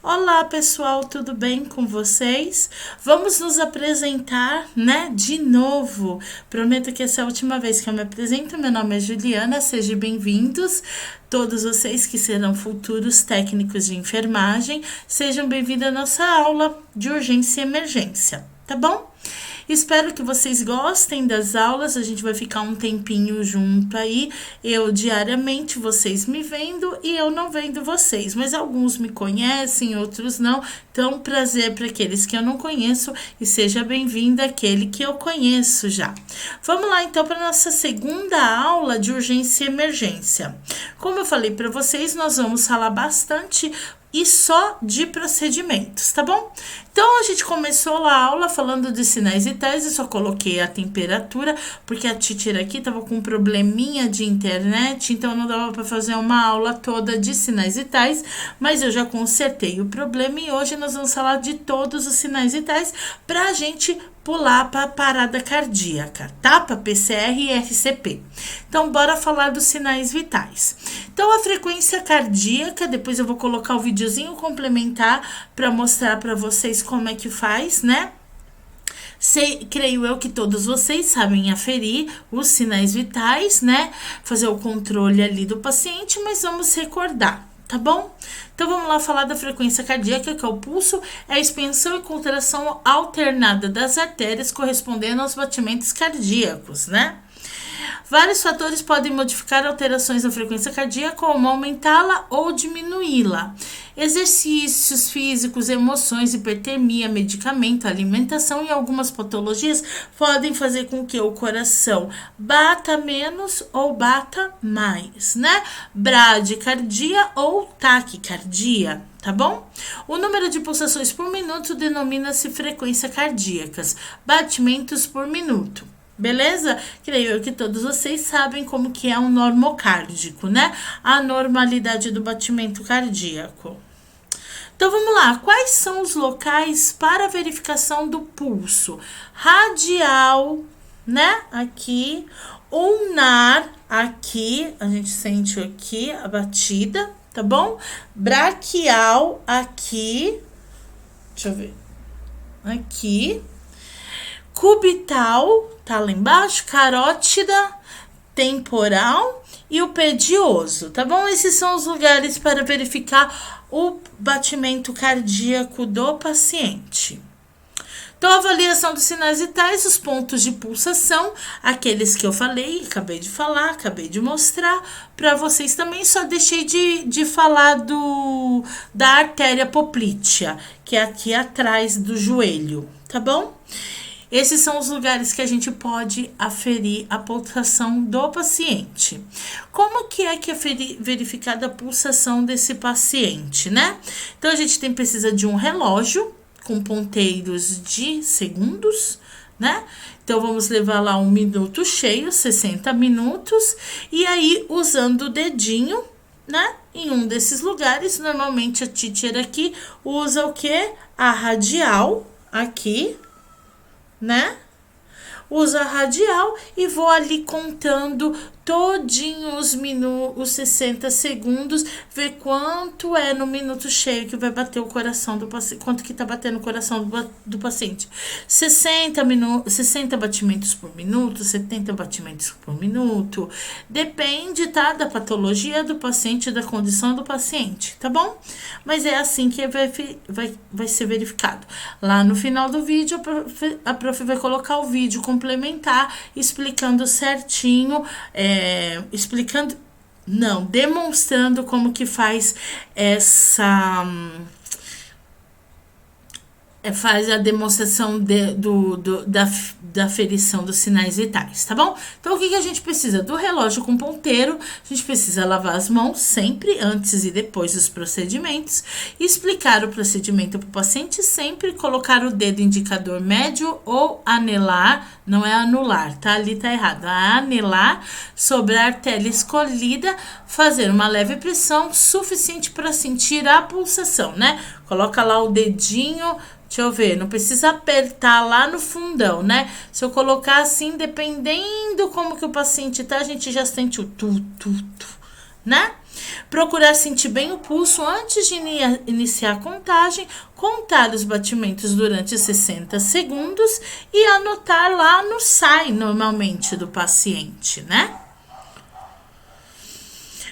Olá, pessoal, tudo bem com vocês? Vamos nos apresentar, né, de novo. Prometo que essa é a última vez que eu me apresento. Meu nome é Juliana, sejam bem-vindos. Todos vocês que serão futuros técnicos de enfermagem, sejam bem-vindos à nossa aula de urgência e emergência, tá bom? Espero que vocês gostem das aulas, a gente vai ficar um tempinho junto aí, eu diariamente, vocês me vendo e eu não vendo vocês, mas alguns me conhecem, outros não, então prazer para aqueles que eu não conheço e seja bem-vindo aquele que eu conheço já. Vamos lá então para nossa segunda aula de urgência e emergência. Como eu falei para vocês, nós vamos falar bastante e só de procedimentos, tá bom? Então, a gente começou a aula falando de sinais vitais, eu só coloquei a temperatura, porque a teacher aqui tava com um probleminha de internet, então não dava para fazer uma aula toda de sinais vitais, mas eu já consertei o problema e hoje nós vamos falar de todos os sinais vitais pra gente pular para a parada cardíaca, tá? Para PCR e RCP. Então, bora falar dos sinais vitais. Então, a frequência cardíaca, depois eu vou colocar o videozinho complementar para mostrar para vocês como é que faz, né? Creio eu que todos vocês sabem aferir os sinais vitais, né? Fazer o controle ali do paciente, mas vamos recordar, tá bom? Então, vamos lá falar da frequência cardíaca, que é o pulso, é a expansão e contração alternada das artérias correspondendo aos batimentos cardíacos, né? Vários fatores podem modificar alterações na frequência cardíaca, como aumentá-la ou diminuí-la. Exercícios físicos, emoções, hipertermia, medicamento, alimentação e algumas patologias podem fazer com que o coração bata menos ou bata mais, né? Bradicardia ou taquicardia, tá bom? O número de pulsações por minuto denomina-se frequência cardíacas, batimentos por minuto. Beleza? Creio eu que todos vocês sabem como que é um normocárdico, né? A normalidade do batimento cardíaco. Então, vamos lá. Quais são os locais para verificação do pulso? Radial, né? Aqui. Ulnar, aqui. A gente sente aqui a batida, tá bom? Braquial, aqui. Deixa eu ver. Aqui. Cubital, tá lá embaixo, carótida, temporal e o pedioso, tá bom? Esses são os lugares para verificar o batimento cardíaco do paciente. Então, a avaliação dos sinais vitais, os pontos de pulsação, aqueles que eu falei, acabei de falar, acabei de mostrar para vocês também, só deixei de falar da artéria poplítea, que é aqui atrás do joelho, tá bom? Esses são os lugares que a gente pode aferir a pulsação do paciente. Como que é verificada a pulsação desse paciente, né? Então, a gente precisa de um relógio com ponteiros de segundos, né? Então, vamos levar lá 1 minuto cheio, 60 minutos. E aí, usando o dedinho, né? Em um desses lugares, normalmente a teacher aqui usa o quê? A radial, aqui, né? Usa a radial e vou ali contando todinho os 60 segundos, ver quanto é no minuto cheio que vai bater o coração do paciente, quanto que tá batendo o coração do paciente. 60 batimentos por minuto, 70 batimentos por minuto, depende, tá, da patologia do paciente, da condição do paciente, tá bom? Mas é assim que vai ser verificado. Lá no final do vídeo, a prof vai colocar o vídeo complementar, explicando certinho, demonstrando como que faz faz a demonstração da aferição dos sinais vitais, tá bom? Então, o que a gente precisa? Do relógio com ponteiro, a gente precisa lavar as mãos sempre, antes e depois dos procedimentos, explicar o procedimento para o paciente, sempre colocar o dedo indicador médio ou anelar, não é anular, tá? Ali tá errado, anelar sobre a artéria escolhida, fazer uma leve pressão suficiente para sentir a pulsação, né? Coloca lá o dedinho. Deixa eu ver, não precisa apertar lá no fundão, né? Se eu colocar assim, dependendo como que o paciente tá, a gente já sente o tu, né? Procurar sentir bem o pulso antes de iniciar a contagem, contar os batimentos durante 60 segundos e anotar lá no SAI, normalmente, do paciente, né?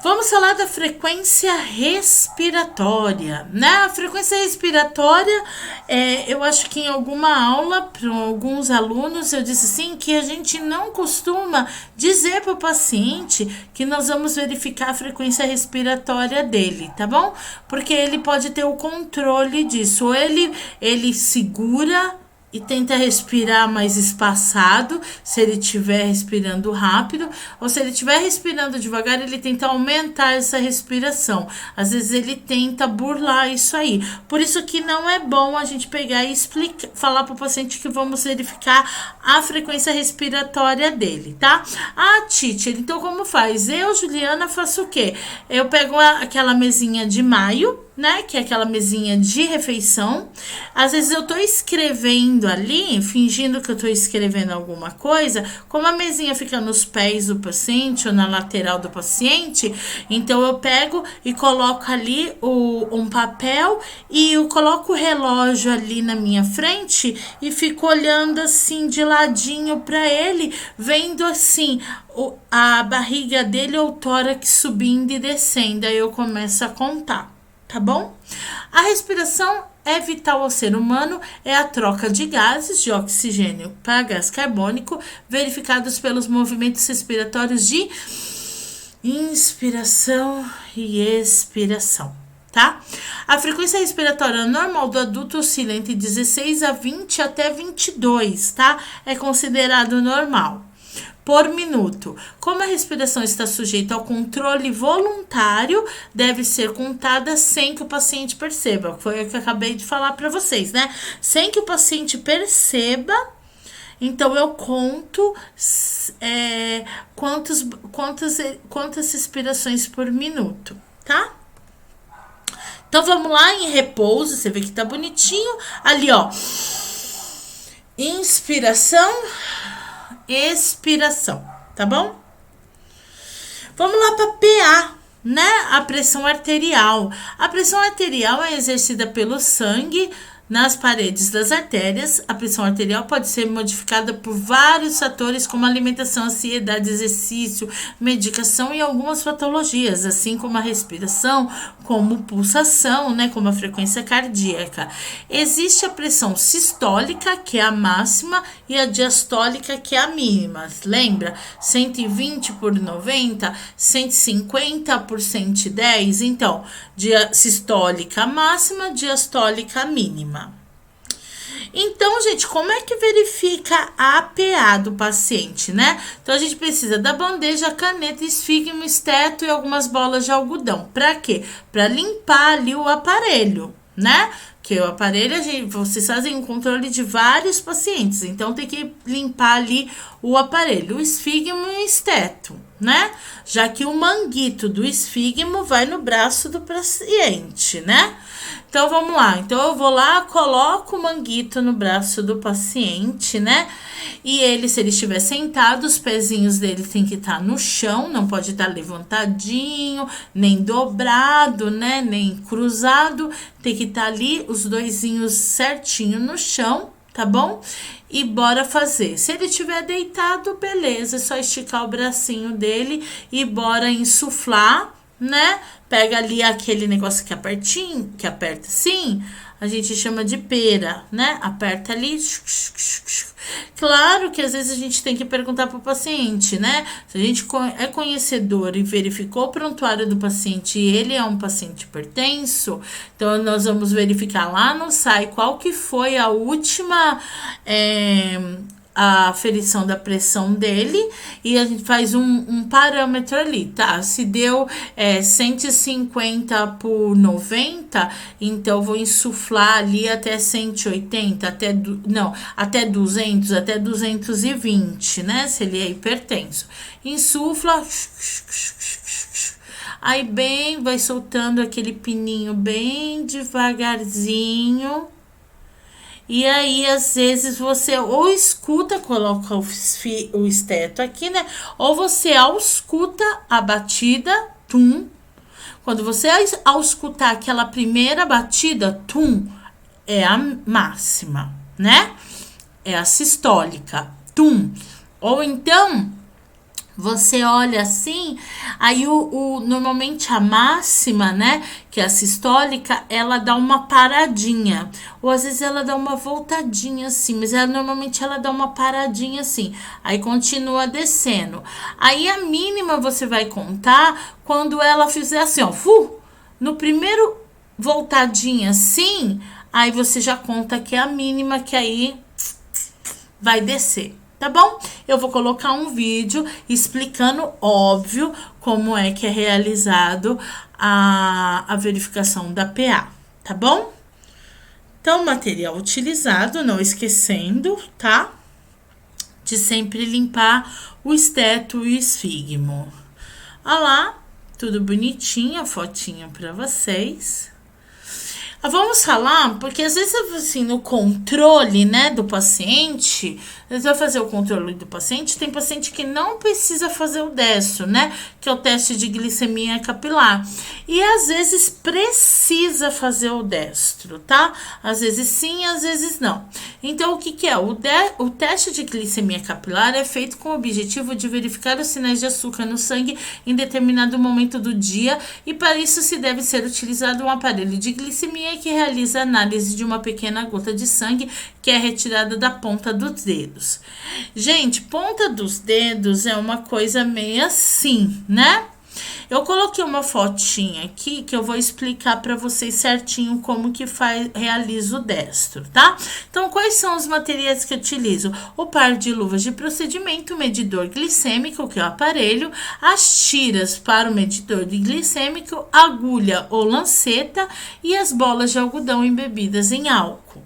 Vamos falar da frequência respiratória, né? A frequência respiratória, eu acho que em alguma aula, para alguns alunos, eu disse assim, que a gente não costuma dizer para o paciente que nós vamos verificar a frequência respiratória dele, tá bom? Porque ele pode ter o controle disso, ou ele segura e tenta respirar mais espaçado, se ele estiver respirando rápido, ou se ele estiver respirando devagar, ele tenta aumentar essa respiração. Às vezes ele tenta burlar isso aí. Por isso que não é bom a gente pegar e falar para o paciente que vamos verificar a frequência respiratória dele, tá? Ah, Tite, então como faz? Eu, Juliana, faço o quê? Eu pego aquela mesinha de maio, né, que é aquela mesinha de refeição. Às vezes eu tô escrevendo ali, fingindo que eu tô escrevendo alguma coisa, como a mesinha fica nos pés do paciente ou na lateral do paciente, então eu pego e coloco ali um papel e eu coloco o relógio ali na minha frente e fico olhando assim de ladinho para ele, vendo assim a barriga dele ou o tórax subindo e descendo, aí eu começo a contar. Tá bom? A respiração é vital ao ser humano, é a troca de gases de oxigênio para gás carbônico, verificados pelos movimentos respiratórios de inspiração e expiração, tá? A frequência respiratória normal do adulto oscila entre 16 a 20 até 22, tá? É considerado normal. Por minuto. Como a respiração está sujeita ao controle voluntário, deve ser contada sem que o paciente perceba. Foi o que eu acabei de falar para vocês, né? Sem que o paciente perceba, então eu conto quantas respirações por minuto, tá? Então vamos lá em repouso, você vê que tá bonitinho. Ali, ó. Inspiração, expiração, tá bom? Vamos lá para PA, né? A pressão arterial. A pressão arterial é exercida pelo sangue nas paredes das artérias. A pressão arterial pode ser modificada por vários fatores, como alimentação, ansiedade, exercício, medicação e algumas patologias, assim como a respiração, como pulsação, né, como a frequência cardíaca. Existe a pressão sistólica, que é a máxima, e a diastólica, que é a mínima. Lembra? 120 por 90, 150 por 110. Então, sistólica máxima, diastólica mínima. Então, gente, como é que verifica a APA do paciente, né? Então, a gente precisa da bandeja, caneta, esfígmo, esteto e algumas bolas de algodão. Para quê? Para limpar ali o aparelho, né? Que o aparelho, vocês fazem um controle de vários pacientes, então tem que limpar ali o aparelho, o esfígmo e o esteto, né? Já que o manguito do esfígmo vai no braço do paciente, né? Então, vamos lá. Então, eu vou lá, coloco o manguito no braço do paciente, né? E ele, se ele estiver sentado, os pezinhos dele tem que estar no chão, não pode estar levantadinho, nem dobrado, né? Nem cruzado. Tem que estar ali, os doisinhos certinho no chão, tá bom? E bora fazer. Se ele estiver deitado, beleza, é só esticar o bracinho dele e bora insuflar, né? Pega ali aquele negócio que aperta assim, a gente chama de pera, né? Aperta ali. Claro que às vezes a gente tem que perguntar para o paciente, né? Se a gente é conhecedor e verificou o prontuário do paciente e ele é um paciente hipertenso, então nós vamos verificar lá no SAI qual que foi a última a aferição da pressão dele e a gente faz um parâmetro ali, tá? Se deu 150 por 90, então vou insuflar ali até 180, até 200, até 220, né? Se ele é hipertenso. Insufla, aí bem, vai soltando aquele pininho bem devagarzinho. E aí, às vezes, você ou escuta, coloca o esteto aqui, né? Ou você ausculta a batida, tum. Quando você, ao escutar aquela primeira batida, tum, é a máxima, né? É a sistólica, tum. Ou então, você olha assim, aí normalmente a máxima, né, que é a sistólica, ela dá uma paradinha, ou às vezes ela dá uma voltadinha assim, mas normalmente ela dá uma paradinha assim, aí continua descendo. Aí a mínima você vai contar quando ela fizer assim, ó, no primeiro voltadinha assim, aí você já conta que é a mínima, que aí vai descer. Tá bom? Eu vou colocar um vídeo explicando, óbvio, como é que é realizado a verificação da PA, tá bom? Então, material utilizado, não esquecendo, tá? De sempre limpar o esteto e o esfigmo. Olha lá, tudo bonitinho, a fotinha pra vocês. Vamos falar, porque às vezes, assim, no controle, né, do paciente, você vai fazer o controle do paciente, tem paciente que não precisa fazer o destro, né, que é o teste de glicemia capilar. E às vezes precisa fazer o destro, tá? Às vezes sim, às vezes não. Então, o que que é? O teste de glicemia capilar é feito com o objetivo de verificar os sinais de açúcar no sangue em determinado momento do dia, e para isso se deve ser utilizado um aparelho de glicemia que realiza a análise de uma pequena gota de sangue que é retirada da ponta dos dedos. Gente, ponta dos dedos é uma coisa meio assim, né? Eu coloquei uma fotinha aqui que eu vou explicar para vocês certinho como que realiza o destro, tá? Então, quais são os materiais que eu utilizo? O par de luvas de procedimento, o medidor glicêmico, que é o aparelho, as tiras para o medidor de glicêmico, agulha ou lanceta e as bolas de algodão embebidas em álcool.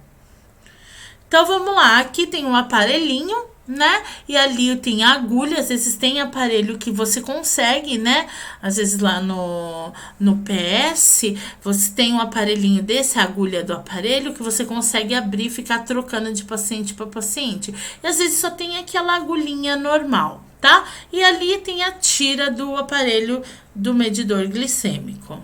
Então, vamos lá. Aqui tem um aparelhinho, né? E ali tem agulha, às vezes tem aparelho que você consegue, né? Às vezes lá no PS, você tem um aparelhinho desse, a agulha do aparelho, que você consegue abrir e ficar trocando de paciente para paciente. E às vezes só tem aquela agulhinha normal, tá? E ali tem a tira do aparelho do medidor glicêmico.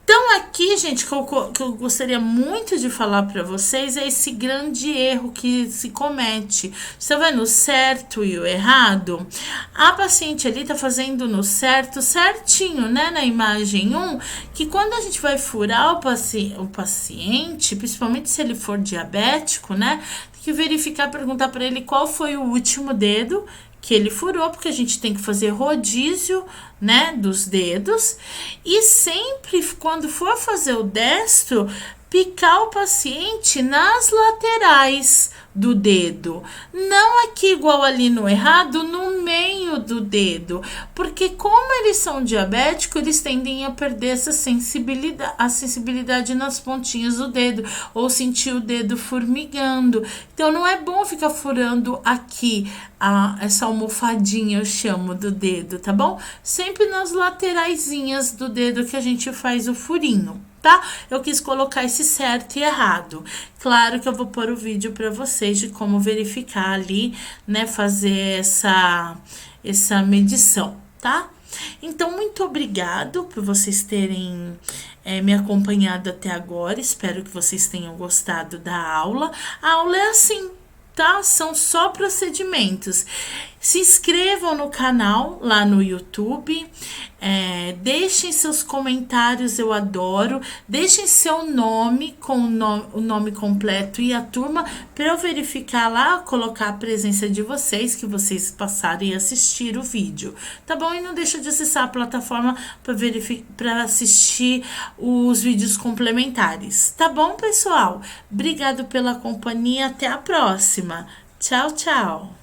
Então, aqui, gente, que eu gostaria muito de falar para vocês é esse grande erro que se comete. Você vai no certo e o errado. A paciente ali tá fazendo no certo, certinho, né? Na imagem 1, que quando a gente vai furar o paciente, principalmente se ele for diabético, né? Tem que verificar, perguntar para ele qual foi o último dedo que ele furou, porque a gente tem que fazer rodízio, né, dos dedos. E sempre, quando for fazer o destro, picar o paciente nas laterais do dedo, não aqui igual ali no errado, no meio do dedo, porque como eles são diabéticos, eles tendem a perder essa sensibilidade, a sensibilidade nas pontinhas do dedo, ou sentir o dedo formigando. Então não é bom ficar furando aqui essa almofadinha, eu chamo, do dedo, tá bom? Sempre nas lateraisinhas do dedo que a gente faz o furinho, tá? Eu quis colocar esse certo e errado. Claro que eu vou pôr o vídeo para vocês de como verificar ali, né? Fazer essa medição, tá? Então, muito obrigado por vocês terem me acompanhado até agora. Espero que vocês tenham gostado da aula. A aula é assim, tá? São só procedimentos. Se inscrevam no canal lá no YouTube, deixem seus comentários, eu adoro, deixem seu nome com o nome completo e a turma para eu verificar lá, colocar a presença de vocês, que vocês passarem a assistir o vídeo, tá bom? E não deixa de acessar a plataforma para assistir os vídeos complementares, tá bom, pessoal? Obrigado pela companhia, até a próxima. Tchau, tchau!